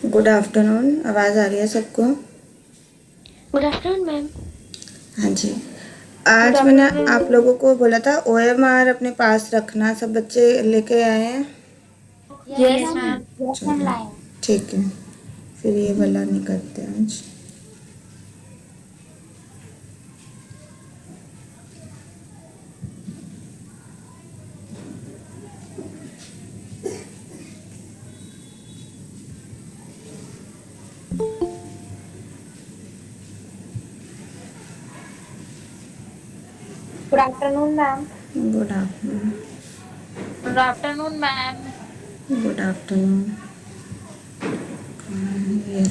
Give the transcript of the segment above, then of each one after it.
Good afternoon. आवाज़ आ रही है सबको? Good afternoon ma'am. हाँ जी। गुड आज मैंने आफ्टरनून आप लोगों को बोला था OMR अपने पास रखना। सब बच्चे लेके आए हैं? Yes ma'am. चलो ठीक है, फिर ये वाला नहीं करते आज। Good afternoon ma'am. Good afternoon. Good afternoon ma'am. Good afternoon. ये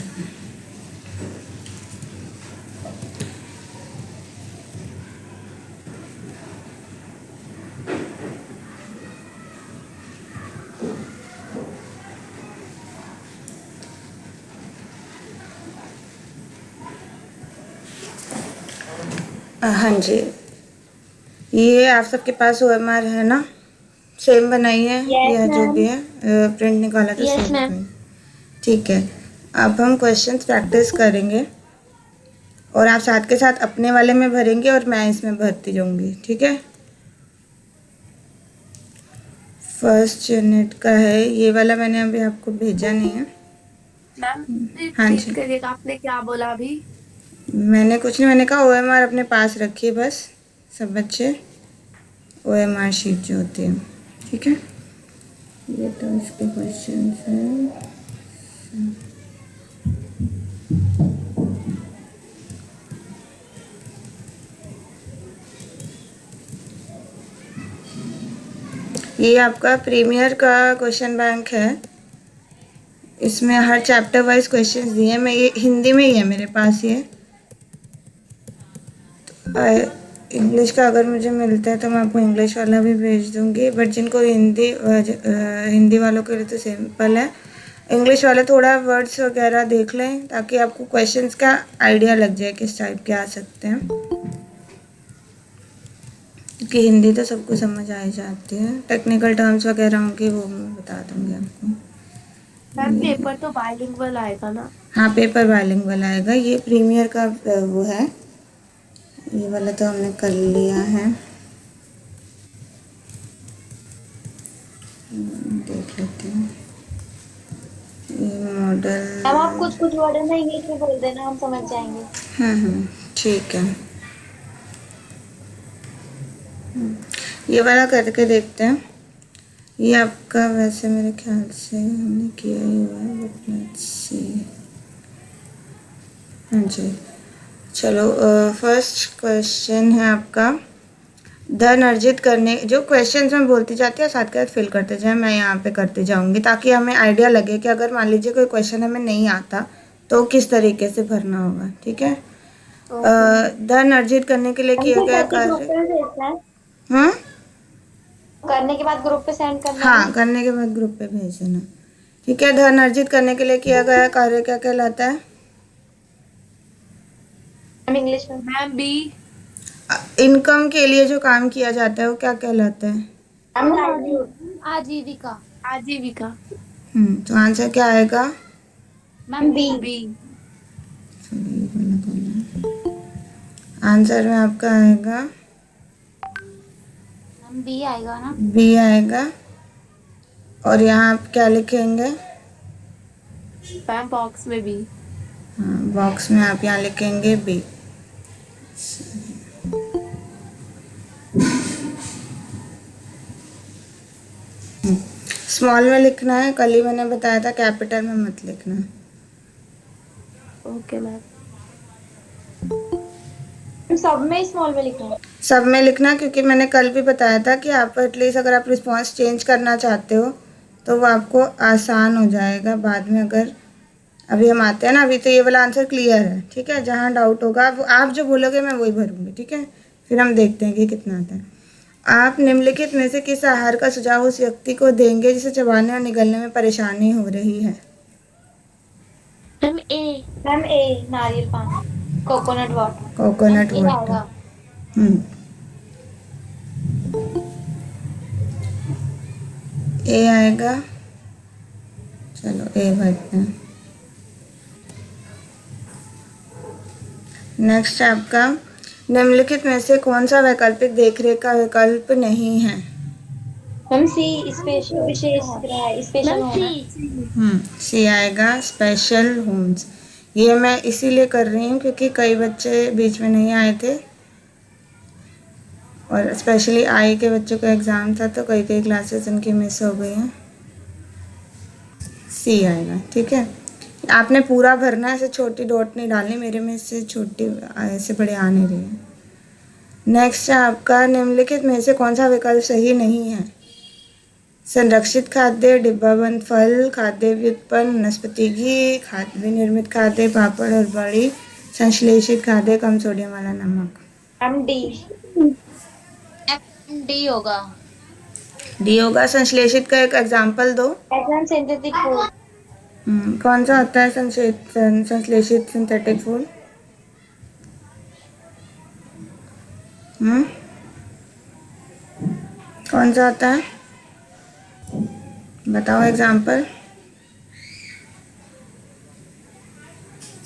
हाँ जी, ये आप सबके पास OMR है ना? सेम बनाई है? यस यह जो मैम। भी है प्रिंट निकाला था यस सेम मैम। का ही। ठीक है, अब हम क्वेश्चंस प्रैक्टिस करेंगे और आप साथ के साथ अपने वाले में भरेंगे और मैं इसमें भरती जाऊंगी, ठीक है? फर्स्ट यूनिट का है ये वाला, मैंने अभी आपको भेजा नहीं है। मैम हाँ रिपीट जी, करिएगा, आपने क्या बोला अभी? मैंने कुछ नहीं, मैंने कहा OMR अपने पास रखिए बस सब बच्चे, OMR शीट जो होती है, ठीक है? ये तो इसके क्वेश्चंस हैं। ये आपका प्रीमियर का क्वेश्चन बैंक है। इसमें हर चैप्टर वाइज क्वेश्चंस दिए हैं। मैं ये हिंदी में ही है मेरे पास ये। इंग्लिश का अगर मुझे मिलता है तो मैं आपको इंग्लिश वाला भी भेज दूंगी, बट जिनको हिंदी वालों के लिए तो सिंपल है। इंग्लिश वाले थोड़ा वर्ड्स वगैरह देख लें ताकि आपको क्वेश्चंस का आइडिया लग जाए किस टाइप के आ सकते हैं, क्योंकि हिंदी तो सबको समझ आ ही जाती है। टेक्निकल टर्म्स वगैरह होंगे वो मैं बता दूंगी आपको। मैम पेपर तो बाइलिंगुअल आएगा ना? हाँ, पेपर बाइलिंगुअल आएगा। ये प्रीमियर का वो है, ये वाला तो हमने कर लिया है। देख लेते हैं ये मॉडल। मैम आप कुछ कुछ वर्ड में इंग्लिश में बोल देना, हम समझ जाएंगे। ठीक है। ये वाला करके देखते हैं। ये आपका वैसे मेरे ख्याल से हमने किया ही हुआ है, बट लेट्स सी। हाँ जी, चलो फर्स्ट क्वेश्चन है आपका, धन अर्जित करने। जो क्वेश्चंस मैं बोलती जाती है साथ के साथ फिल करते जाए, मैं यहाँ पे करती जाऊँगी ताकि हमें आइडिया लगे कि अगर मान लीजिए कोई क्वेश्चन हमें नहीं आता तो किस तरीके से भरना होगा, ठीक है? धन अर्जित करने के लिए किया हमको गया करके ग्रुप कार्य। पे भेजना है, हाँ करने के बाद ग्रुप पे सेंड करना है हाँ, ना? करने के बाद ग्रुप पे भेज देना, ठीक है? धन अर्जित करने के लिए किया गया कार्य क्या कहलाता है? मैम इंग्लिश में मैम बी। इनकम के लिए जो काम किया जाता है वो क्या कहलाता है? Ma'am livelihood. आजीविका। आजीविका। तो आंसर क्या आएगा? Ma'am B. बी। सॉरी, ये वाला कौन है? आंसर में आपका आएगा मैम बी आएगा ना? बी आएगा। और यहाँ आप क्या लिखेंगे? मैम बॉक्स में बी। हाँ, बॉक्स में आप यहाँ लिखेंगे बी। स्मॉल में लिखना है, कल ही मैंने बताया था, कैपिटल में मत लिखना। Okay ma'am. सब में स्मॉल में लिखना है? सब में लिखना, क्योंकि मैंने कल भी बताया था कि आप एटलीस्ट अगर आप रिस्पॉन्स चेंज करना चाहते हो तो वो आपको आसान हो जाएगा बाद में। अगर अभी हम आते हैं ना, अभी तो ये वाला आंसर क्लियर है, ठीक है? जहाँ डाउट होगा वो आप जो बोलोगे मैं वही भरूंगी, ठीक है? फिर हम देखते हैं कि कितना आता है। आप निम्नलिखित में से किस आहार का सुझाव उस व्यक्ति को देंगे जिसे चबाने और निगलने में परेशानी हो रही है? Ma'am A. मैम ए नारियल पानी, कोकोनट वाटर। मैम कोकोनट ए वाटर। आएगा। हम्म ए आएगा, चलो ए भरते हैं। नेक्स्ट आपका निम्नलिखित में से कौन सा वैकल्पिक देखरेख का विकल्प नहीं है? मैम सी स्पेशल विशेष गृह स्पेशल होना। सी आएगा, स्पेशल होम्स। ये मैं इसीलिए कर रही हूँ क्योंकि कई बच्चे बीच में नहीं आए थे और स्पेशली आई के बच्चों का एग्ज़ाम था तो कई क्लासेस उनकी मिस हो गई हैं। सी आएगा, ठीक है। आपने पूरा भरना है, ऐसे छोटी डॉट नहीं डालनी, मेरे में से छोटी ऐसे बड़े आ नहीं रही है। नेक्स्ट है आपका निम्नलिखित में से कौन सा विकल्प सही नहीं है? संरक्षित खाद्य, डिब्बाबंद फल, खाद्य व्युत्पन्न वनस्पति घी, खाद्य विनिर्मित खाद्य, पापड़ और बड़ी, संश्लेषित खाद्य, कम सोडियम वाला नमक। डी होगा। डी होगा। संश्लेषित का एक एग्जाम्पल दो। Synthetic food. कौन सा होता है संश्लेषित सिंथेटिक फूड? कौन सा होता है, बताओ एग्जाम्पल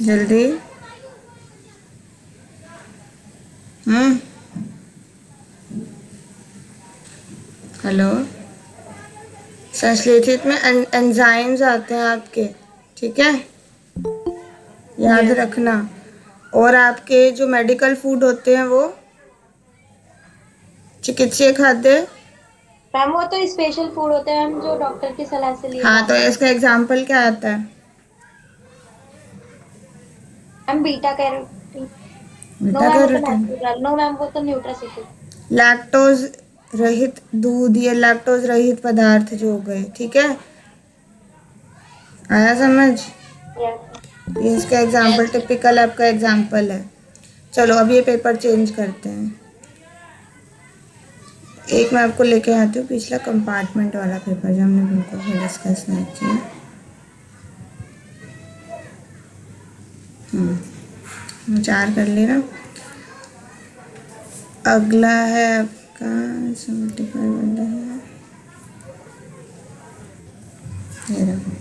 जल्दी। हेलो, संश्लेषित में एंजाइम्स आते हैं आपके, ठीक है, याद रखना। और आपके जो मेडिकल फूड होते हैं वो चिकित्सीय खाद्य। मैम वो तो स्पेशल फूड होते हैं हम जो डॉक्टर की सलाह से लिए। हाँ, तो इसका एग्जाम्पल क्या आता है? Ma'am beta carotene. Beta carotene. No ma'am वो तो न्यूट्रास्यूटिक। लैक्टोज रहित दूध या लैक्टोज रहित पदार्थ जो हो गए, ठीक है, आया समझ? ये इसका एग्जाम्पल टिपिकल आपका एग्जाम्पल है। चलो अब ये पेपर चेंज करते हैं। एक मैं आपको लेके आती हूँ पिछला कंपार्टमेंट वाला पेपर जो हमने बिल्कुल भी डिस्कस नहीं किया। विचार कर लेना। अगला है आपका 75 वाला है, ये रहा।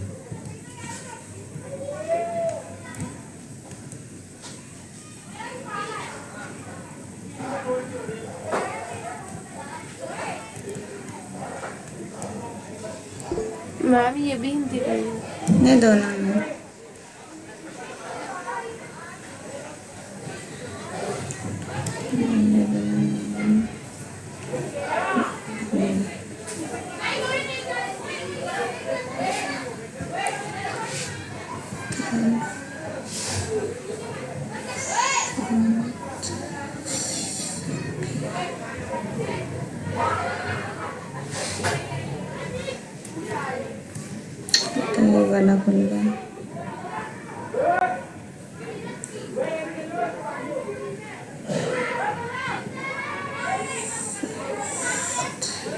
मैम ये भी हिंदी का ही है। नहीं, दोनों में। तो ये वाला खुल गया।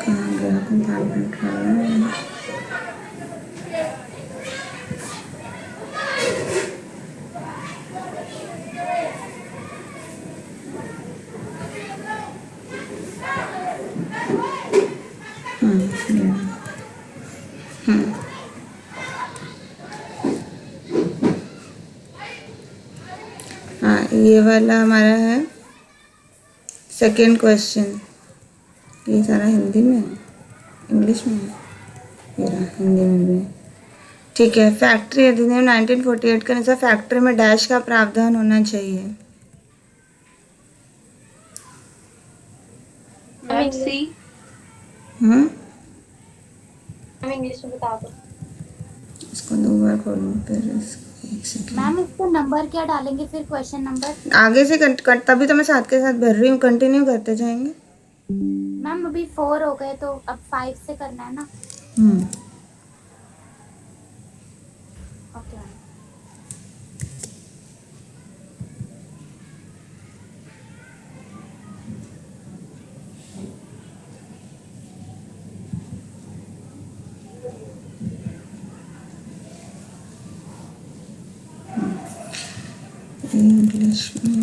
कहाँ गया कंपार्टमेंट वाला? हाँ, ये वाला हमारा है सेकेंड क्वेश्चन। ये सारा हिंदी में है, इंग्लिश में है, ये रहा हिंदी में भी है, ठीक है। फैक्ट्री अधिनियम 1948 के अनुसार फैक्ट्री में डैश का प्रावधान होना चाहिए। मैम सी। इंग्लिश में बता दो। इसको दो बार खोलूँ फिर एक सेकेंड। मैम इसको नंबर क्या डालेंगे फिर, क्वेश्चन नंबर? आगे से तभी तो मैं साथ के साथ भर रही हूँ, कंटिन्यू करते जाएंगे। मैम अभी 4 हो गए तो अब 5 से करना है ना? Okay ma'am. इंग्लिश में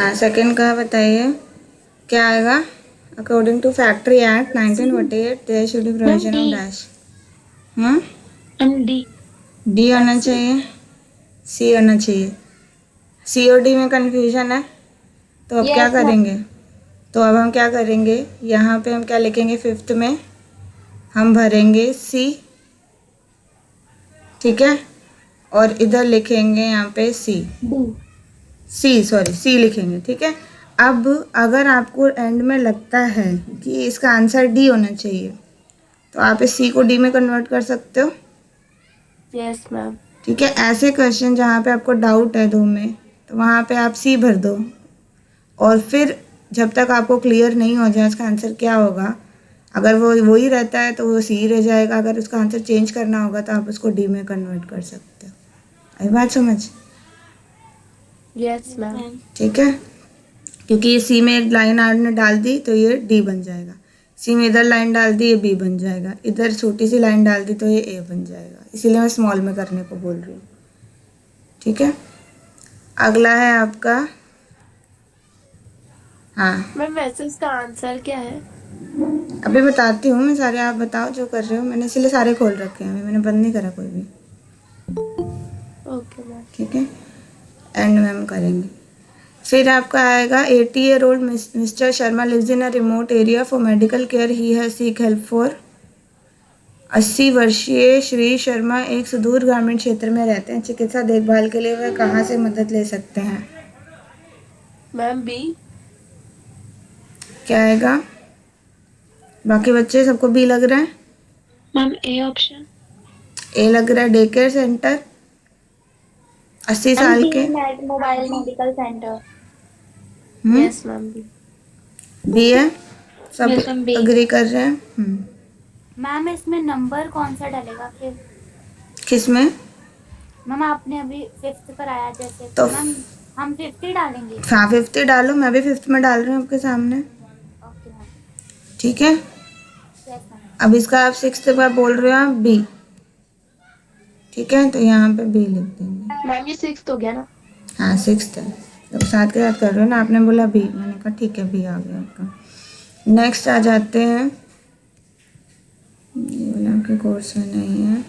हाँ, सेकंड का बताइए क्या आएगा। According to factory act 1948 there should be provision of dash. D. D होना चाहिए, सी होना चाहिए। सी और डी में कंफ्यूजन है, तो अब क्या Yes, ma'am. करेंगे। तो अब हम क्या करेंगे, यहाँ पे हम क्या लिखेंगे, फिफ्थ में हम भरेंगे सी, ठीक है, और इधर लिखेंगे यहाँ पे सी, सी लिखेंगे, ठीक है। अब अगर आपको एंड में लगता है कि इसका आंसर डी होना चाहिए, तो आप इस सी को डी में कन्वर्ट कर सकते हो, यस मैम। ठीक है। ऐसे क्वेश्चन जहाँ पे आपको डाउट है दो में, तो वहाँ पे आप सी भर दो, और फिर जब तक आपको क्लियर नहीं हो जाए इसका आंसर क्या होगा, अगर वो वही रहता है तो वो सी रह जाएगा, अगर उसका आंसर चेंज करना होगा तो आप उसको डी में कन्वर्ट कर सकते हो। आई बात समझ, यस मैम। ठीक है। क्योंकि ये सी में एक लाइन आपने डाल दी तो ये डी बन जाएगा, सी में इधर लाइन डाल दी ये बी बन जाएगा, इधर छोटी सी लाइन डाल दी तो ये ए बन जाएगा, इसीलिए मैं स्मॉल में करने को बोल रही हूँ, ठीक है। अगला है आपका, हाँ मैम वैसे इसका आंसर क्या है? अभी बताती हूँ मैं सारे, आप बताओ जो कर रहे हो, मैंने इसीलिए सारे खोल रखे हैं, अभी मैंने बंद नहीं करा कोई भी, ओके मैम। ठीक है। एंड में हम करेंगे। फिर आपका आएगा 80-year-old mister Sharma lives in a remote area for medical care, he has seek help for. 80 वर्षीय श्री शर्मा एक सुदूर ग्रामीण क्षेत्र में रहते हैं, चिकित्सा देखभाल के लिए वह कहाँ से मदद ले सकते हैं। Ma'am B. क्या आएगा, बाकी बच्चे सबको बी लग रहा है, मैम ए ऑप्शन। ए लग रहा है, डे केयर सेंटर 80 साल के, mobile medical centre. Yes ma'am B. B है, सब Yes, ma'am, B. अग्री कर रहे हैं। मैम इसमें नंबर कौन सा डलेगा फिर? किस में, मैम आपने अभी फिफ्थ कराया जैसे, तो तो मैम हम 50 डालेंगे। हाँ 50 डालो, मैं भी 5th में डाल रही हूँ आपके सामने, ओके मैम। ठीक है। Yes ma'am. अब इसका आप 6th बार बोल रहे हो आप बी, ठीक है, तो यहाँ पे बी लिख देंगे। मैम ये 6 हो गया ना? हाँ 6th है, तो साथ के साथ कर रहे हो ना, आपने बोला बी, मैंने कहा ठीक है बी आ गया आपका। नेक्स्ट आ जाते हैं, ये वाला आपके कोर्स में नहीं है,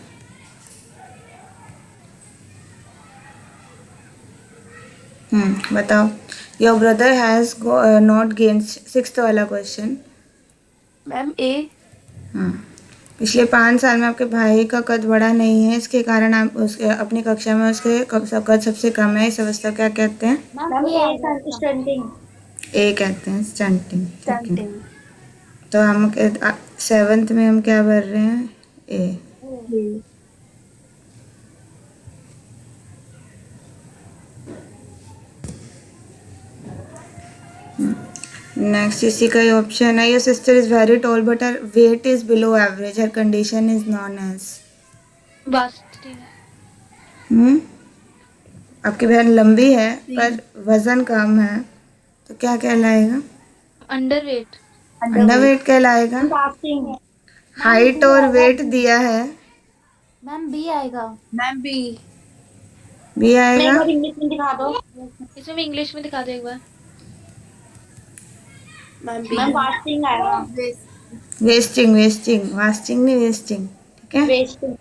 बताओ। Your brother has not gain, 6th वाला क्वेश्चन। मैम ए। हाँ, पिछले 5 साल में आपके भाई का कद बढ़ा नहीं है, इसके कारण आप उसके अपनी कक्षा में उसके कद सबसे कम है, इस अवस्था को क्या कहते हैं। मैम ए स्टंटिंग। ए कहते हैं स्टंटिंग, ठीक है। स्टंटिंग। तो हम 7th में हम क्या भर रहे हैं, ए। नेक्स्ट इसी का ही ऑप्शन है, your sister is very tall but her weight is below average, her condition is non age. आपकी बहन लंबी है पर वजन कम है, तो क्या कहलाएगा, अंडरवेट। अंडरवेट कहलाएगा। फास्टिंग। हाइट और वेट दिया है, मैम बी आएगा। Ma'am B. बी आएगा। इंग्लिश में दिखा दो। इसमें इंग्लिश में दिखा दो एक बार। Ma'am B. मैम फास्टिंग आएगा। वेस्टिंग वास्टिंग नहीं वेस्टिंग, ठीक है। वेस्टिंग।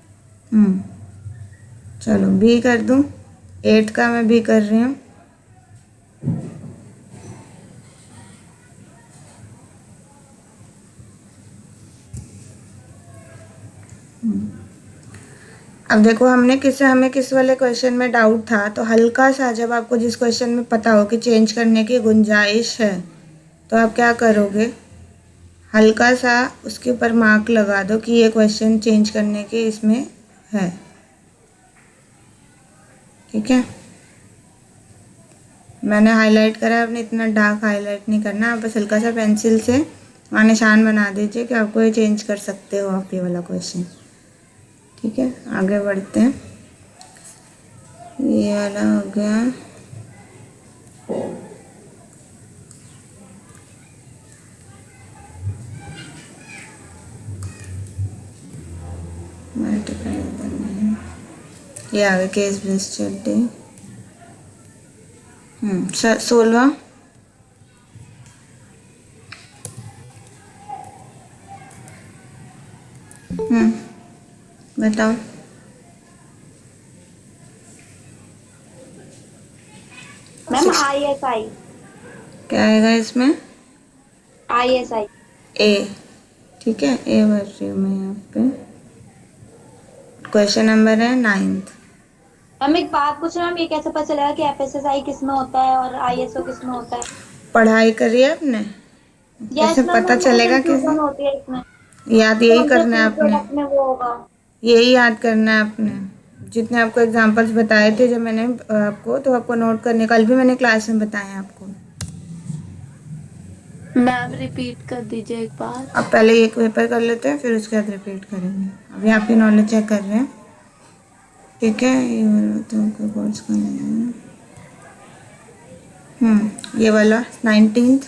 चलो बी कर दूं, 8 का मैं बी कर रही हूँ। अब देखो हमें किस वाले क्वेश्चन में डाउट था, तो हल्का सा जब आपको जिस क्वेश्चन में पता हो कि चेंज करने की गुंजाइश है, तो आप क्या करोगे, हल्का सा उसके ऊपर मार्क लगा दो कि ये क्वेश्चन चेंज करने के इसमें है, ठीक है। मैंने हाईलाइट करा है, आपने इतना डार्क हाईलाइट नहीं करना, आप बस हल्का सा पेंसिल से वहाँ निशान बना दीजिए कि आपको ये चेंज कर सकते हो आप ये वाला क्वेश्चन, ठीक है। आगे बढ़ते हैं, ये वाला हो गया। ये आ गया केस बेस्ड स्टडी। 16 बताओ। Ma'am ISI। क्या आएगा इसमें? ISI। ए। ठीक है, ए भर रही हूँ मैं यहाँ पे। क्वेश्चन नंबर है 9th। मैम एक बात पूछ रहा हूँ, ये कैसे पता चलेगा कि FSSI किस में होता है और ISO किस में होता है? पढ़ाई करिए आपने, यस कैसे मैम, पता मुझे चलेगा कैसे? कंफ्यूजन होती है इसमें। याद यही कौन से करना है फूड आपने, प्रोडक्ट में वो होगा? यही याद करना है आपने। जितने आपको एग्जांपल्स बताए थे जब मैंने आपको, तो आपको नोट करने, कल भी मैंने क्लास में बताया आपको। मैम रिपीट कर दीजिए एक बार। अब पहले एक पेपर कर लेते हैं, फिर उसके बाद रिपीट करेंगे। अभी आपकी नॉलेज चेक कर रहे हैं, ठीक है। ये वाला तो आपका कोर्स का नहीं है। ये वाला 19th।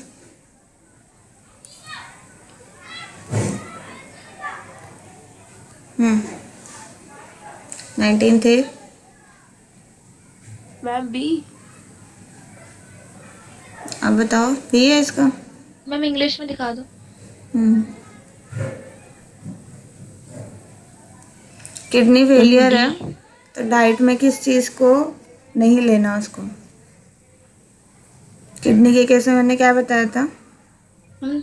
हम्म 19th है। Ma'am B. अब बताओ, भी है इसका? मैम इंग्लिश में दिखा दो। हम्म किडनी फेलियर है, तो डाइट में किस चीज़ को नहीं लेना उसको? किडनी के केस में मैंने क्या बताया था? मैम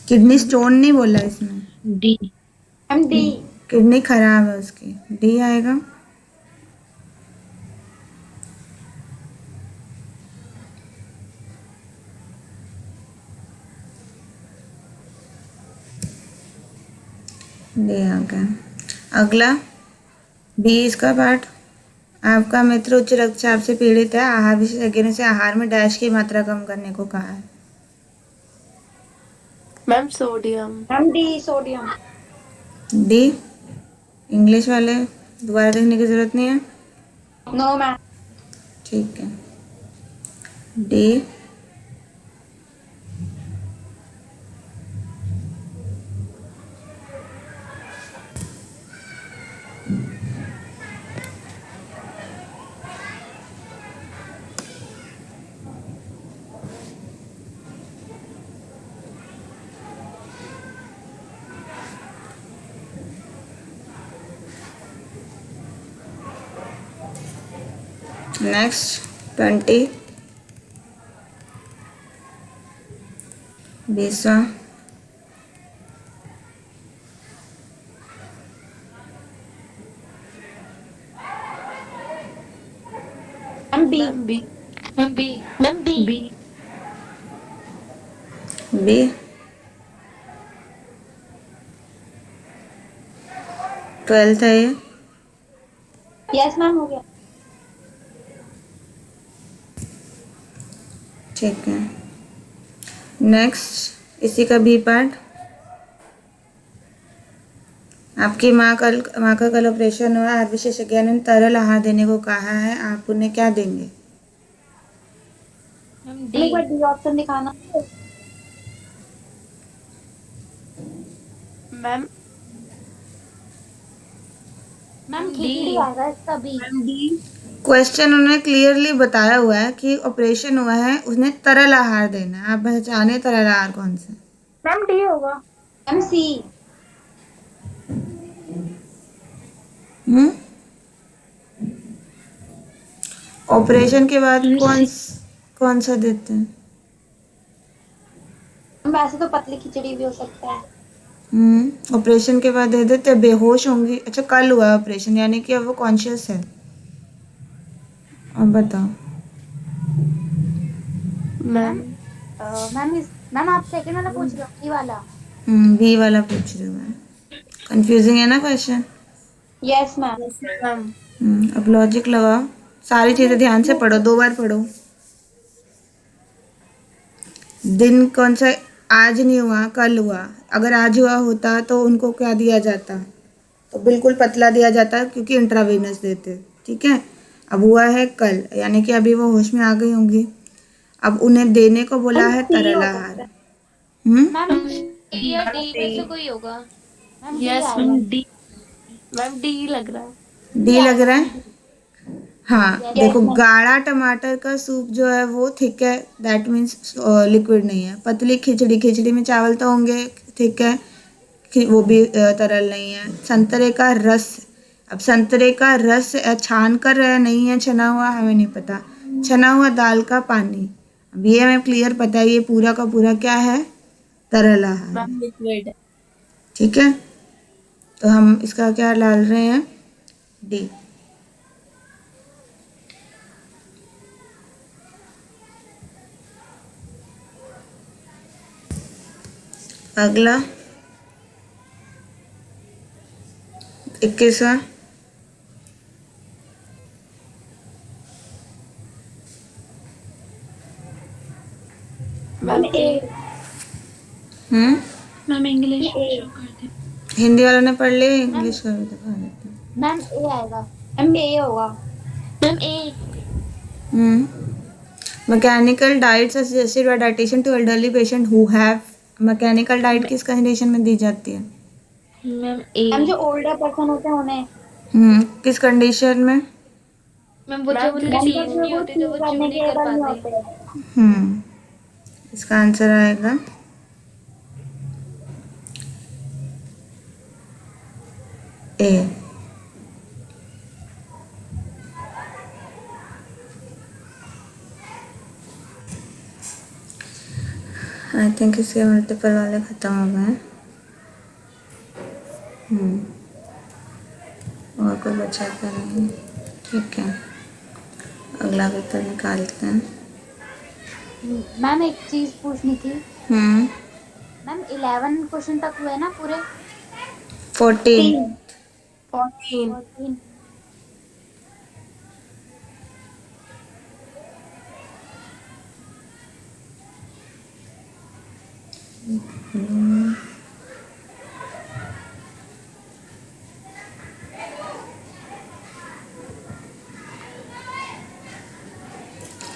किडनी स्टोन नहीं बोला इसमें, डी। Ma'am D। किडनी खराब है उसकी, डी आएगा। डी आ गया। अगला बी इसका पार्ट। आपका मित्र उच्च रक्तचाप से पीड़ित है, आहार विशेषज्ञ ने से आहार में डैश की मात्रा कम करने को कहा है। Ma'am sodium. Ma'am D sodium. D. English वाले दोबारा देखने की जरूरत नहीं है, नो मैम। ठीक है। डी। नेक्स्ट 20। 20वां। Ma'am B। Ma'am B. Ma'am B. Ma'am B. B. B. 12th है ये। यस मैम, हो गया। ठीक है। नेक्स्ट इसी का बी पार्ट। आपकी माँ का कल ऑपरेशन हुआ, आहार विशेषज्ञ ने तरल आहार देने को कहा है, आप उन्हें क्या देंगे? Ma'am ma'am D. एक बार D ऑप्शन दिखाना। Ma'am ma'am D। खिचड़ी आएगा इसका बी। Ma'am D. क्वेश्चन उन्होंने क्लियरली बताया हुआ है कि ऑपरेशन हुआ है, उसने तरल आहार देना है। आप पहचाने तरल आहार कौन से? मैम डी होगा। Ma'am C। हम्म ऑपरेशन के बाद कौन सा देते हैं? वैसे तो पतली खिचड़ी भी हो सकता है। ऑपरेशन के बाद दे देते, बेहोश होंगी। अच्छा, कल हुआ ऑपरेशन, यानी कि अब वो कॉन्शियस है। अब बताओ। मैम मैम आप सेकंड वाला पूछ रहे हो, बी वाला? बी वाला पूछ रही हूँ मैं। कंफ्यूजिंग है ना क्वेश्चन? Yes ma'am. मैम अब लॉजिक लगाओ, सारी चीजें ध्यान से पढ़ो, 2 बार पढ़ो। दिन कौन सा? आज नहीं हुआ, कल हुआ। अगर आज हुआ होता तो उनको क्या दिया जाता? तो बिल्कुल पतला दिया जाता, क्योंकि इंट्रावेनस देते। ठीक है। अब हुआ है कल, यानी कि अभी वो होश में आ गई होंगी। अब उन्हें देने को बोला है C तरल हो आहार। सकता है। मैम डी या डी में से कोई होगा। मैम डी यस आएगा। Ma'am D. मैम डी लग रहा है। डी लग आएगा रहा मैम, है? हाँ, Yes, देखो मैम। गाढ़ा टमाटर का सूप जो है वो थिक है, दैट मीन्स लिक्विड नहीं है। पतली खिचड़ी में चावल तो होंगे, थिक है। कि वो भी तरल नहीं है। संतरे का रस, अब संतरे का रस छान कर नहीं है छना हुआ, हमें नहीं पता। छना हुआ दाल का पानी, अब ये हमें क्लियर पता है, ये पूरा का पूरा क्या है, तरल आहार है। Ma'am liquid. ठीक है, तो हम इसका क्या डाल रहे हैं, डी। अगला 21वां, ma'am A. Ma'am English Hindi वालों ने पढ़ लिया, इंग्लिश का भी दिखा देते हैं। मैम ए आएगा। मैम ए होगा। Ma'am A. Mechanical diets are suggested by dietitian to elderly patient who have, mechanical diet किस कंडीशन में दी जाती है, मैम ए। मैम जो ओल्डर पर्सन होते हैं उन्हें। किस कंडीशन में, मैम वो जब मैम उनकी जब टीज नहीं वो होती तो वो चीज च्यू करने नहीं के कर बाद नहीं पाते। होते। इसका आंसर आएगा ए। आई थिंक इसके मल्टीपल वाले खत्म हो गए हैं। और कोई बचा तो नहीं, ठीक है, अगला पेपर निकालते हैं। मैम एक चीज पूछनी थी। हम्म मैम 11 क्वेश्चन तक हुए ना पूरे? 14। 14। 14।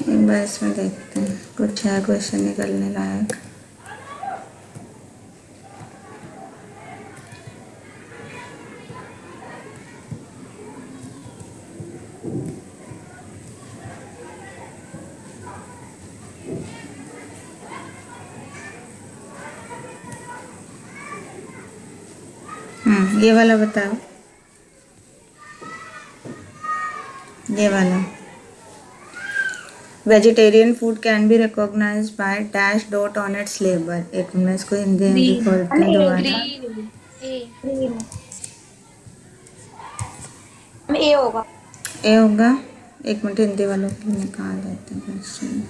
एक बार इसमें देखते हैं, कुछ है क्वेश्चन निकलने लायक। ये वाला बताओ, ये वाला, vegetarian food can be recognise by dash dot on its label. एक मिनट, इसको हिंदी हिंदी खोलते हैं दोबारा। ग्रीन। ए। मैम ए होगा। ए होगा, एक मिनट हिंदी वालों को निकाल देते हैं क्वेश्चन।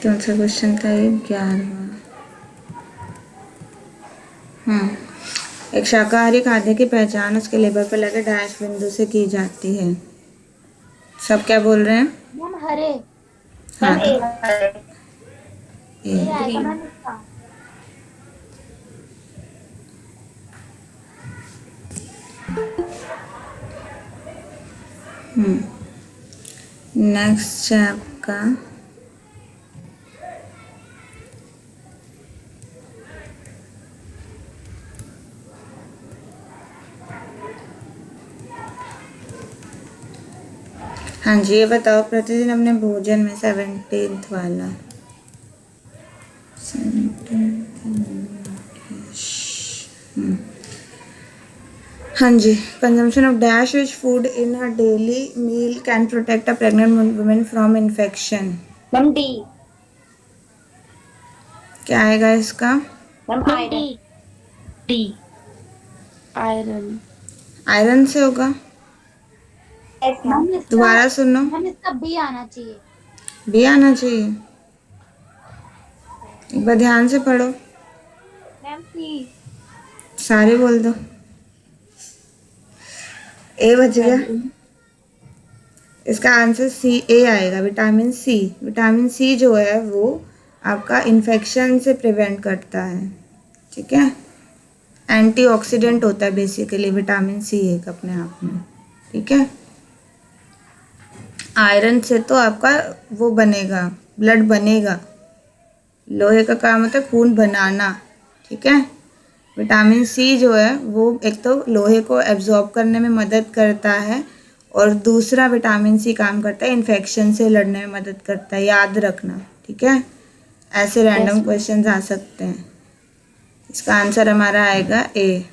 कौन सा क्वेश्चन था ये, 11वां। एक शाकाहारी खाद्य की पहचान उसके लेबल पर लगे डैश बिंदु से की जाती है। सब क्या बोल रहे हैं, मैम हरे हाँ, मैम ए। ये आएगा मैम इसका। नेक्स्ट है आपका हाँ जी, ये बताओ, प्रतिदिन अपने भोजन में 17th वाला, 17th, हाँ जी, consumption of dash rich food in a daily meal can protect a pregnant women from infection. Ma'am D. क्या आएगा इसका, ma'am iron. D. Iron. Iron से होगा। मैम इसका दोबारा सुनो, मैम इसका बी आना चाहिए। बी आना चाहिए, एक बार ध्यान से पढ़ो, मैम सी। सारे बोल दो। ए बच गया, इसका आंसर सी, ए आएगा, विटामिन सी। विटामिन सी जो है वो आपका इन्फेक्शन से प्रिवेंट करता है, ठीक है, एंटीऑक्सीडेंट होता है बेसिकली विटामिन सी एक अपने आप में, ठीक है। आयरन से तो आपका वो बनेगा, ब्लड बनेगा, लोहे का काम होता है खून बनाना, ठीक है। विटामिन सी जो है वो एक तो लोहे को एब्जॉर्ब करने में मदद करता है और दूसरा विटामिन सी काम करता है इन्फेक्शन से लड़ने में मदद करता है, याद रखना, ठीक है। ऐसे रैंडम Yes. क्वेश्चंस आ सकते हैं। इसका आंसर हमारा आएगा ए।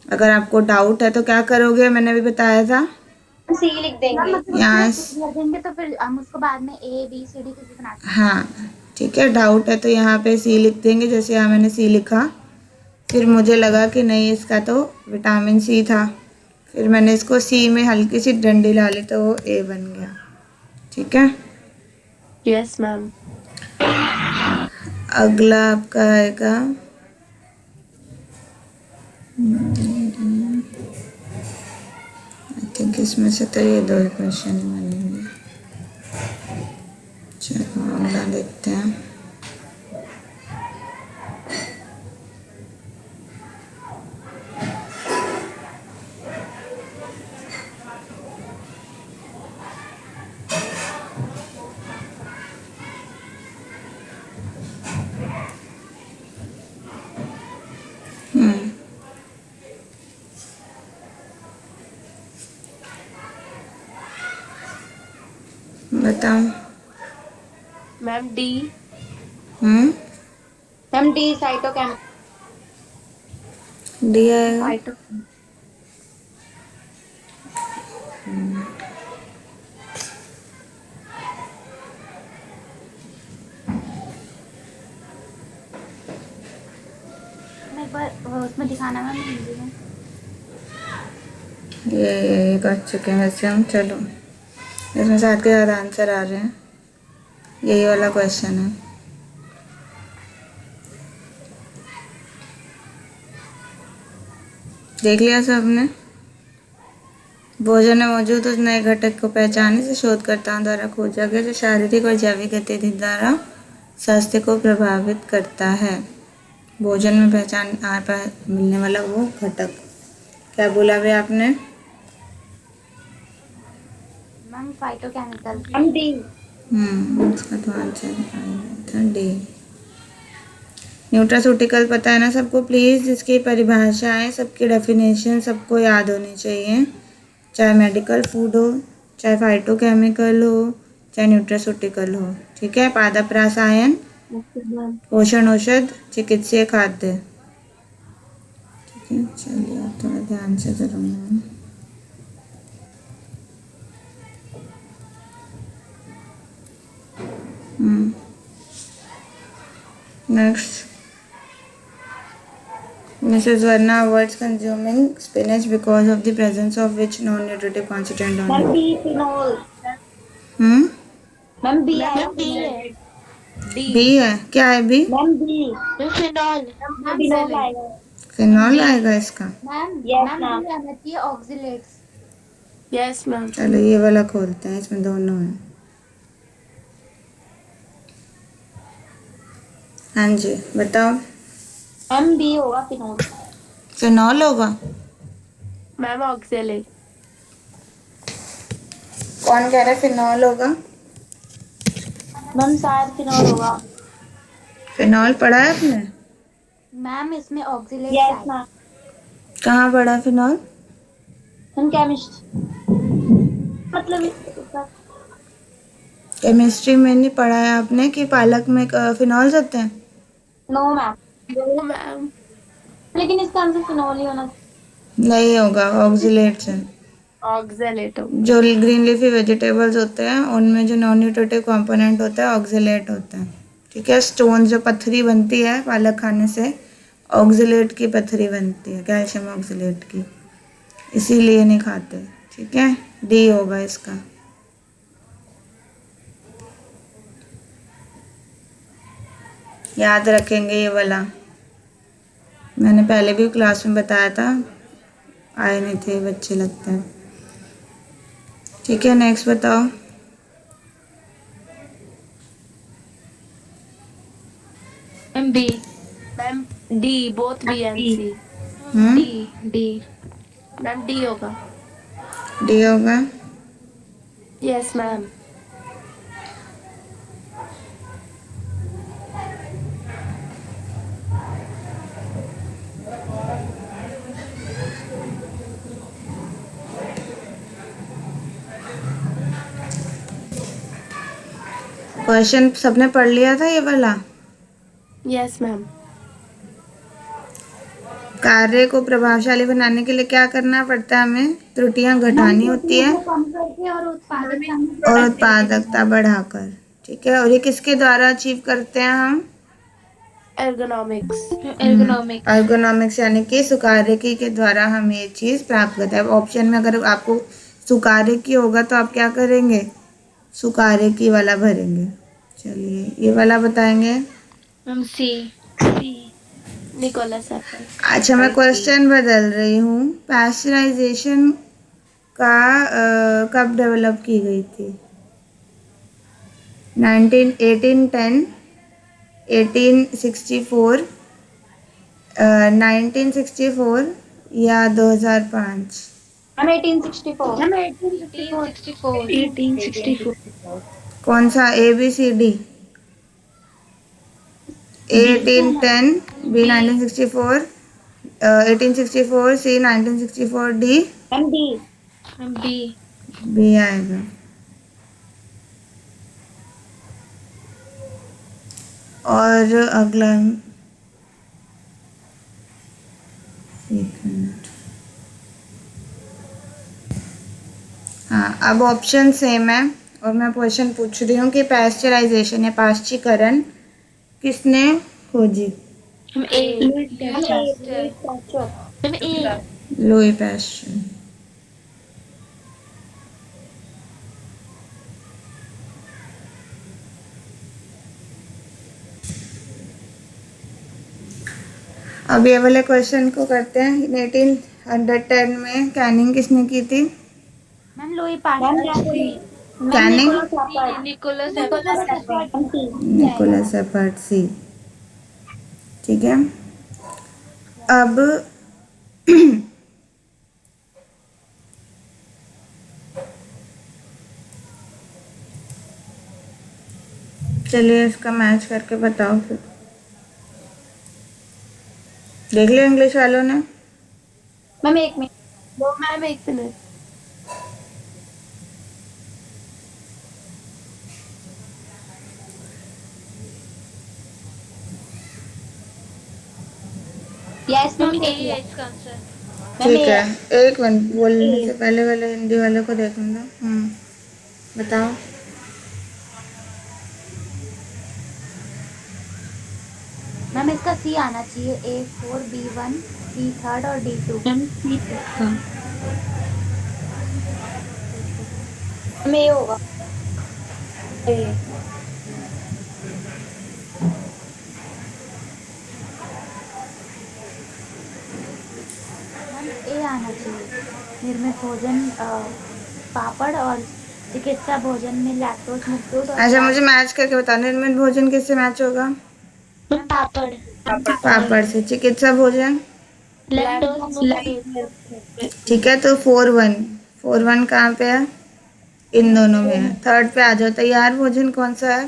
अगर आपको डाउट है तो क्या करोगे, मैंने भी बताया था, सी लिख देंगे। यहाँ भर देंगे तो फिर हम उसको बाद में ए बी सी डी कुछ भी बना सकते हाँ ठीक है, डाउट है तो यहाँ पे सी लिख देंगे, जैसे यहाँ मैंने सी लिखा। फिर मुझे लगा कि नहीं इसका तो विटामिन सी था, फिर मैंने इसको सी में हल्की सी डंडी डाली तो वो ए बन गया, ठीक है। Yes, ma'am. अगला आपका आएगा आई थिंक इसमें से तो ये 2 क्वेश्चन बनेंगे। चलो अगला देखते हैं। बताओ। Ma'am D. Ma'am D cytochem. D आएगा। फाइटो। हैं। एक बार उसमें दिखाना मैम हिंदी में। ये कर चुके हैं वैसे हम। चलो इसमें 7 के ज़्यादा आंसर आ रहे हैं, यही वाला क्वेश्चन है। देख लिया सबने। भोजन में मौजूद उस नए घटक को पहचानने से शोधकर्ताओं द्वारा खोजा गया जो शारीरिक और जैविक गतिविधि द्वारा स्वास्थ्य को प्रभावित करता है। भोजन में मिलने वाला वो घटक, क्या बोला भी आपने? Ma'am phytochemical. Ma'am D. इसका तो आंसर था डी। न्यूट्रास्यूटिकल पता है ना सबको? प्लीज़ इसकी परिभाषाएं, सबकी डेफिनेशन सबको याद होनी चाहिए, चाहे मेडिकल फूड हो, चाहे फाइटोकेमिकल हो, चाहे न्यूट्रास्यूटिकल हो, ठीक है। पादप रसायन, पोषण औषध, चिकित्सीय खाद्य, ठीक है। चलिए आप थोड़ा ध्यान से करूँगा। Next, Mrs. Varna avoids consuming spinach because of the presence of which non-nutritive constituent on ma'am it? B phenol. Ma'am B आया। बी है, क्या है B? Ma'am B. Phenol. Phenol आएगा। फिनॉल आएगा इसका। Ma'am Yes, ma'am ma'am. ये आना चाहिए ऑक्सिलेट्स। Yes ma'am. चलो ये वाला खोलते हैं, इसमें दोनों हैं। हाँ जी बताओ। मैम बी होगा फिनोल। फिनॉल होगा? Ma'am oxalate. कौन कह रहा है फिनॉल होगा? मैम शायद फिनोल होगा। फिनॉल पढ़ा है आपने? मैम इसमें ऑक्सिलेट्स यस आए। मैम। कहाँ पढ़ा है फिनॉल? मैम केमिस्ट मतलब केमिस्ट्री में नहीं पढ़ा है आपने कि पालक में फिनॉल्स होते हैं? No ma'am, no ma'am. लेकिन इसका आंसर फिनोल ही होना। नहीं होगा, ऑक्सिलेट्स है। ऑक्सैलेट। जो ग्रीन लीफी वेजिटेबल्स होते हैं उनमें जो नॉन न्यूट्रिटिव कंपोनेंट होता है ऑक्सिलेट होता है, ठीक है। स्टोन जो पत्थरी बनती है पालक खाने से, ऑक्सिलेट की पत्थरी बनती है, कैल्शियम ऑक्सिलेट की, इसीलिए नहीं खाते, ठीक है। डी होगा इसका। याद रखेंगे ये वाला, मैंने पहले भी क्लास में बताया था, आए नहीं थे बच्चे लगता है, ठीक है। नेक्स्ट बताओ। Ma'am B. Ma'am D, both B and C. D D. Ma'am D होगा। डी होगा। Yes ma'am. क्वेश्चन सबने पढ़ लिया था ये वाला? Yes ma'am. कार्य को प्रभावशाली बनाने के लिए क्या करना पड़ता है हमें? त्रुटियां घटानी होती है कम करके और और उत्पादकता बढ़ाकर। ठीक है, और ये किसके द्वारा अचीव करते हैं हम? एर्गोनॉमिक्स। एर्गोनॉमिक्स यानी कि सुकार्यकी के द्वारा हम ये चीज़ प्राप्त करते हैं। ऑप्शन में अगर आपको सुकार्यकी होगा तो आप क्या करेंगे? सुकार्यकी वाला भरेंगे। चलिए ये वाला बताएंगे। Ma'am C. Nicolas Appert. अच्छा मैं क्वेश्चन बदल रही हूँ। पैस्चराइजेशन का कब डेवलप की गई थी? 1810, 1864, 1964 या 2005? हम 1864। 1864। कौन सा? A B C D? A 1810, B 1964, 1864, C 1964, D? हम डी। बी आएगा। और अगला एक मिनट। हाँ अब ऑप्शन सेम है और मैं क्वेश्चन पूछ रही हूँ कि पैस्चराइजेशन या पाश्चीकरण किसने खोजी? हम लुई पैस्चर। अब ये वाले क्वेश्चन को करते हैं। 1810 में कैनिंग किसने की थी? Ma'am Louis Pasteur. Canning? Nicolas Nicolas Appert C. ठीक है, अब चलिए इसका मैच करके बताओ फिर। देख लिया इंग्लिश वालों ने? मैम एक मिनट। मैम एक मिनट। यस मैम ए देख लिया। है इसका आंसर। ठीक है, एक मिनट बोलने से पहले वाले हिंदी वाले को देख लूँगा। बताओ। मैम इसका सी आना चाहिए। A4, B1, B3 और D2। में ये होगा। मैम ए आना चाहिए। निर्मित भोजन पापड़ और चिकित्सा भोजन में लैक्टोज मुक्त दूध और अच्छा मुझे मैच करके बताओ, निर्मित भोजन किससे मैच होगा? पापड़। पापड़ से। चिकित्सा भोजन? ठीक है, तो 4-1, 4-1 कहाँ पे है? इन दोनों में है। थर्ड पे आ जाओ। तैयार भोजन कौन सा है?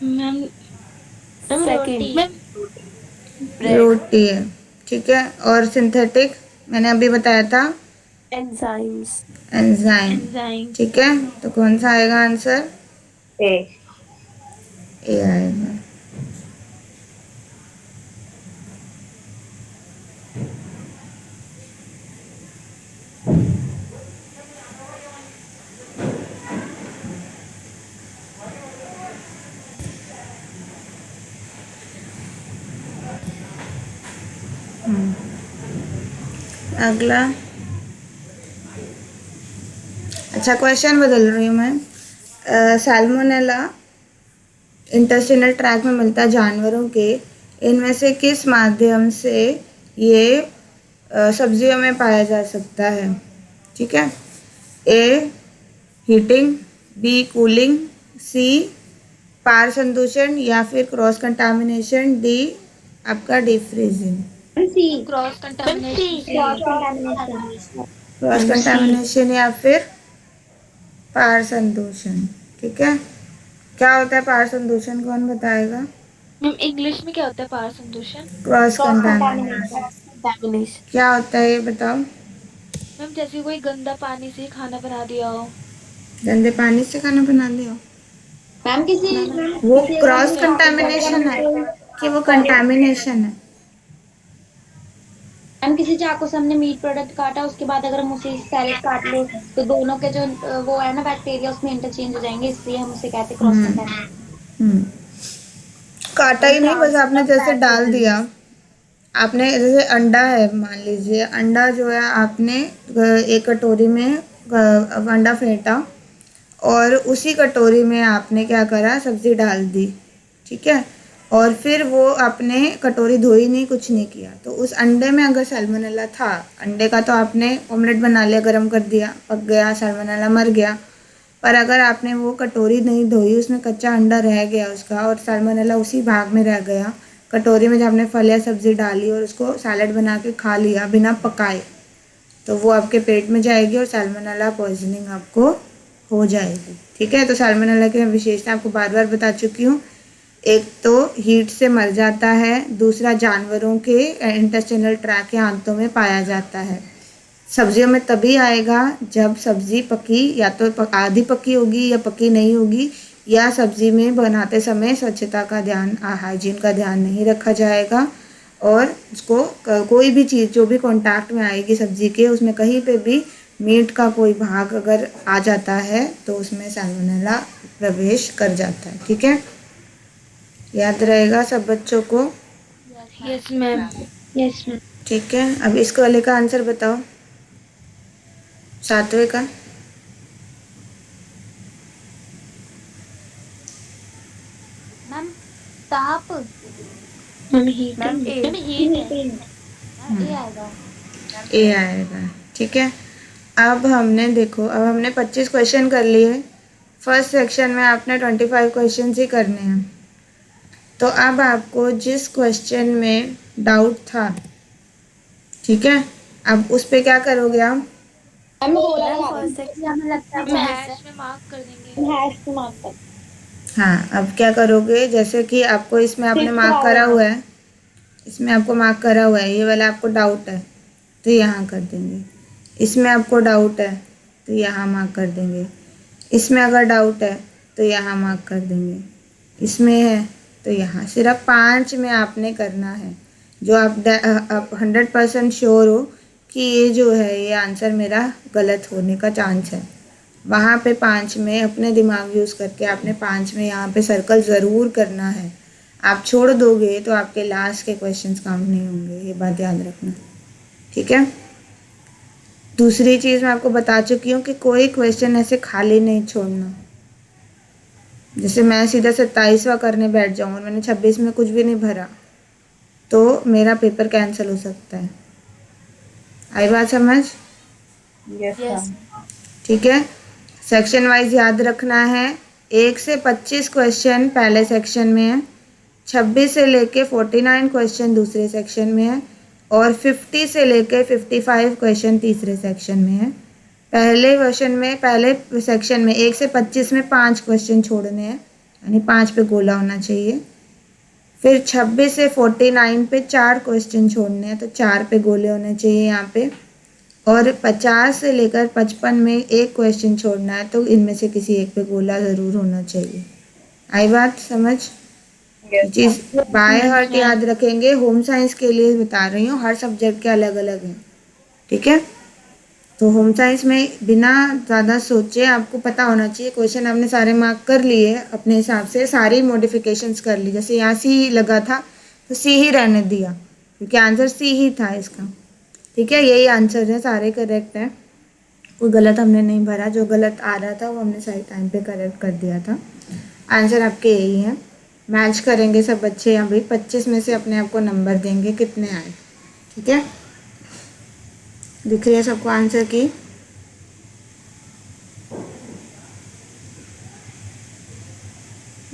Ma'am second. रोटी है। ठीक है, और सिंथेटिक मैंने अभी बताया था एंजाइम्स। एंजाइम। ठीक है, तो कौन सा आएगा आंसर? ए। ए आएगा। अगला। अच्छा क्वेश्चन बदल रही हूँ मैं। सैल्मोनेला इंटेस्टिनल ट्रैक में मिलता है जानवरों के। इनमें से किस माध्यम से ये सब्जियों में पाया जा सकता है? ठीक है, A heating, B cooling, C पार संदूषण या फिर क्रॉस कंटामिनेशन, डी आपका deep freezing. C. Cross contamination. Cross contamination या फिर पार संदूषण। ठीक है, क्या होता है पार संदूषण? कौन बताएगा? मैम इंग्लिश में क्या होता है पार संदूषण? क्रॉस कंटामिनेशन क्या होता है ये बताओ। मैम जैसे कोई गंदा पानी से खाना बना दिया हो। गंदे पानी से खाना बना दिया? मैम किसी वो किसी अगर क्रॉस हमने कंटामिनेशन है कि वो मैम कंटामिनेशन है? किसी चाकू से हमने मीट प्रोडक्ट काटा, उसके बाद अगर हम उसे सैलेड काट ले तो दोनों के जो वो है ना बैक्टीरिया उसमें इंटरचेंज हो जाएंगे, इसलिए हम उसे कहते हैं क्रॉस हम्म कंटामिनेशन। हम्म काटा ही नहीं, बस आपने जैसे डाल दिया। आपने जैसे अंडा है, मान लीजिए अंडा जो है आपने एक कटोरी में अंडा फेंटा और उसी कटोरी में आपने क्या करा, सब्ज़ी डाल दी, ठीक है। और फिर वो आपने कटोरी धोई नहीं, कुछ नहीं किया, तो उस अंडे में अगर सैल्मोनेला था, अंडे का तो आपने ऑमलेट बना लिया, गरम कर दिया, पक गया, सैल्मोनेला मर गया। पर अगर आपने वो कटोरी नहीं धोई, उसमें कच्चा अंडा रह गया उसका और सैल्मोनेला उसी भाग में रह गया, कटोरी में जब आपने फल या सब्ज़ी डाली और उसको सैलेड बना के खा लिया बिना पकाए, तो वो आपके पेट में जाएगी और सैल्मोनेला पॉइजनिंग आपको हो जाएगी, ठीक है। तो सैल्मोनेला की मैं विशेषता आपको बार बार बता चुकी हूँ। एक तो हीट से मर जाता है, दूसरा जानवरों के इंटेस्टाइनल ट्रैक या आंतों में पाया जाता है। सब्जियों में तभी आएगा जब सब्ज़ी पकी, या तो आधी पकी होगी या पकी नहीं होगी, या सब्ज़ी में बनाते समय स्वच्छता का ध्यान, हाइजीन का ध्यान नहीं रखा जाएगा, और उसको कोई भी चीज़ जो भी कांटेक्ट में आएगी सब्ज़ी के, उसमें कहीं पे भी मीट का कोई भाग अगर आ जाता है तो उसमें सैल्मोनेला प्रवेश कर जाता है, ठीक है। याद रहेगा सब बच्चों को, यस मैम। Yes ma'am. ठीक है। अब इस वाले का आंसर बताओ, 7वें का। मैम ताप। Ma'am heat ma'am A. Ma'am heat है। मैम ए आएगा। ए आएगा, ठीक है। अब हमने देखो, अब हमने 25 क्वेश्चन कर लिए। फर्स्ट सेक्शन में आपने 25 क्वेश्चन ही करने हैं। तो अब आपको जिस क्वेश्चन में डाउट था, ठीक है, अब उस पे क्या करोगे आप? मैम गोला मैम लगा फर्स्ट देंगे, ये हमें लगता है सेक्शन वो में है हैश में मार्क कर देंगे। हैश से मार्क कर हाँ, अब क्या करोगे, जैसे कि आपको इसमें आपने फिफ्थ मार्क करा वाले हुआ है, इसमें आपको मार्क करा हुआ है, ये वाला आपको डाउट है तो यहाँ कर देंगे। इसमें आपको डाउट है तो यहाँ मार्क कर देंगे। इसमें अगर डाउट है तो यहाँ मार्क कर देंगे। इसमें है तो यहाँ, सिर्फ 5 में आपने करना है जो आप 100% श्योर हो कि ये जो है ये आंसर मेरा गलत होने का चांस है। वहाँ पे 5 में अपने दिमाग यूज़ करके आपने 5 में यहाँ पे सर्कल ज़रूर करना है। आप छोड़ दोगे तो आपके लास्ट के क्वेश्चंस काउंट नहीं होंगे, ये बात याद रखना, ठीक है। दूसरी चीज़ मैं आपको बता चुकी हूँ कि कोई क्वेश्चन ऐसे खाली नहीं छोड़ना। जैसे मैं सीधा 27वां करने बैठ जाऊँ और मैंने 26 में कुछ भी नहीं भरा तो मेरा पेपर कैंसिल हो सकता है। आई बात समझ? यस। ठीक है। सेक्शन वाइज याद रखना है। 1 से 25 क्वेश्चन पहले सेक्शन में है, 26 से लेके 49 क्वेश्चन दूसरे सेक्शन में है, और 50 से लेके 55 क्वेश्चन तीसरे सेक्शन में है। पहले सेक्शन में 1 से 25 में 5 क्वेश्चन छोड़ने हैं, यानी 5 पे गोला होना चाहिए। फिर 26 से 49 पे 4 क्वेश्चन छोड़ने हैं, तो 4 पे गोले होने चाहिए यहाँ पे। और 50 से लेकर 55 में 1 क्वेश्चन छोड़ना है, तो इनमें से किसी एक पे गोला ज़रूर होना चाहिए। आई बात समझ? चीज़ बाय हार्ट याद रखेंगे। होम साइंस के लिए बता रही हूँ, हर सब्जेक्ट के अलग अलग हैं, ठीक है। तो होम साइंस में बिना ज़्यादा सोचे आपको पता होना चाहिए। क्वेश्चन आपने सारे मार्क कर लिए अपने हिसाब से, सारी मॉडिफिकेशंस कर ली। जैसे यहाँ सी लगा था तो सी ही रहने दिया, क्योंकि आंसर सी ही था इसका, ठीक है। यही आंसर है, सारे करेक्ट हैं, कोई गलत हमने नहीं भरा। जो गलत आ रहा था वो हमने सही टाइम पे करेक्ट कर दिया था। आंसर आपके यही है। मैच करेंगे सब बच्चे, अभी 25 में से अपने आप को नंबर देंगे कितने आए, ठीक है। दिख रही है सबको आंसर की?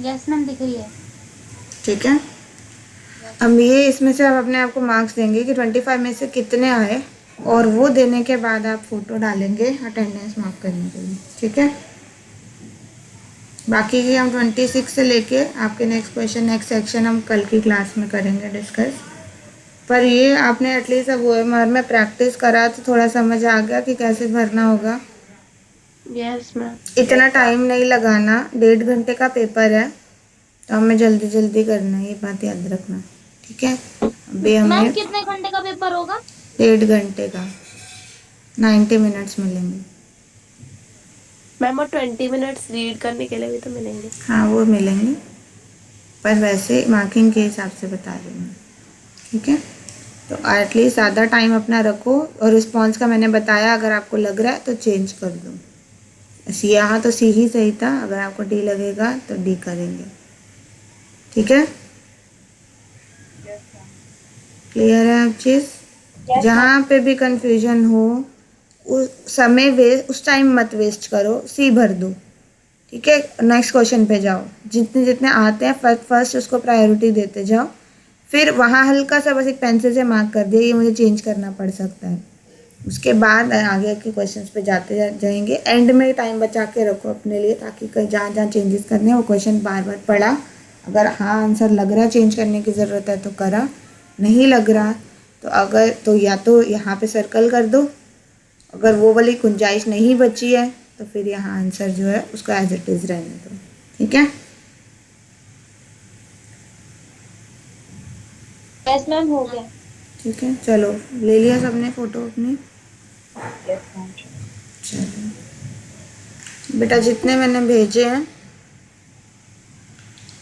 यस मैम दिख रही है। ठीक है। अब ये इसमें से आप अपने आप को मार्क्स देंगे कि 25 में से कितने आए, और वो देने के बाद आप फोटो डालेंगे अटेंडेंस मार्क करने के लिए, ठीक है। बाकी की हम 26 से लेके आपके नेक्स्ट क्वेश्चन, नेक्स्ट सेक्शन हम कल की क्लास में करेंगे डिस्कस। पर ये आपने एटलीस्ट अब OMR में प्रैक्टिस करा तो थोड़ा समझ आ गया कि कैसे भरना होगा। Yes ma'am. इतना टाइम नहीं लगाना, 1.5 घंटे का पेपर है तो हमें जल्दी जल्दी करना है, ये बात याद रखना, ठीक है। अभी मैम हमें कितने घंटे का पेपर होगा? 1.5 घंटे का 90 मिनट्स मिलेंगे। मैम और 20 मिनट्स रीड करने के लिए भी तो मिलेंगे। हाँ वो मिलेंगे, पर वैसे मार्किंग के हिसाब से बता रही हूँ, ठीक है। तो एटलीस्ट ज़्यादा टाइम अपना रखो, और रिस्पॉन्स का मैंने बताया, अगर आपको लग रहा है तो चेंज कर दो। सी यहाँ तो सी ही सही था, अगर आपको डी लगेगा तो डी करेंगे, ठीक है। क्लियर है अब चीज़? जहाँ पे भी कंफ्यूजन हो उस टाइम मत वेस्ट करो, सी भर दो, ठीक है। नेक्स्ट क्वेश्चन पे जाओ, जितने जितने आते हैं फर्स्ट उसको प्रायोरिटी देते जाओ, फिर वहाँ हल्का सा बस एक पेंसिल से मार्क कर दिया, ये मुझे चेंज करना पड़ सकता है। उसके बाद आगे के क्वेश्चंस पे जाते जाएंगे। एंड में टाइम बचा के रखो अपने लिए, ताकि कहीं जहाँ जहाँ चेंजेस करने हैं वो क्वेश्चन बार बार पढ़ा, अगर हाँ आंसर लग रहा है चेंज करने की ज़रूरत है तो करा, नहीं लग रहा तो अगर तो या तो यहाँ पे सर्कल कर दो, अगर वो वाली गुंजाइश नहीं बची है तो फिर यहाँ आंसर जो है उसको एज इट इज़ रहने दो, ठीक है। यस मैम हो गया। ठीक है, चलो ले लिया सबने फ़ोटो अपनी? चलो बेटा, जितने मैंने भेजे हैं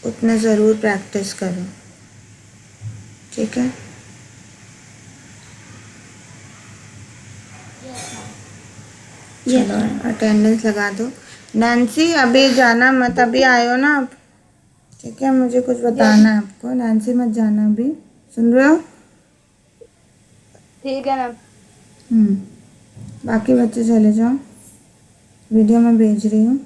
उतने ज़रूर प्रैक्टिस करो, ठीक है। चलो अटेंडेंस लगा दो। नैन्सी अभी जाना मत, अभी आयो ना आप, ठीक है। मुझे कुछ बताना है आपको, नैन्सी मत जाना अभी, सुन रहे हो? ठीक है मैम। बाकी बच्चे चले जाओ, वीडियो मैं भेज रही हूँ।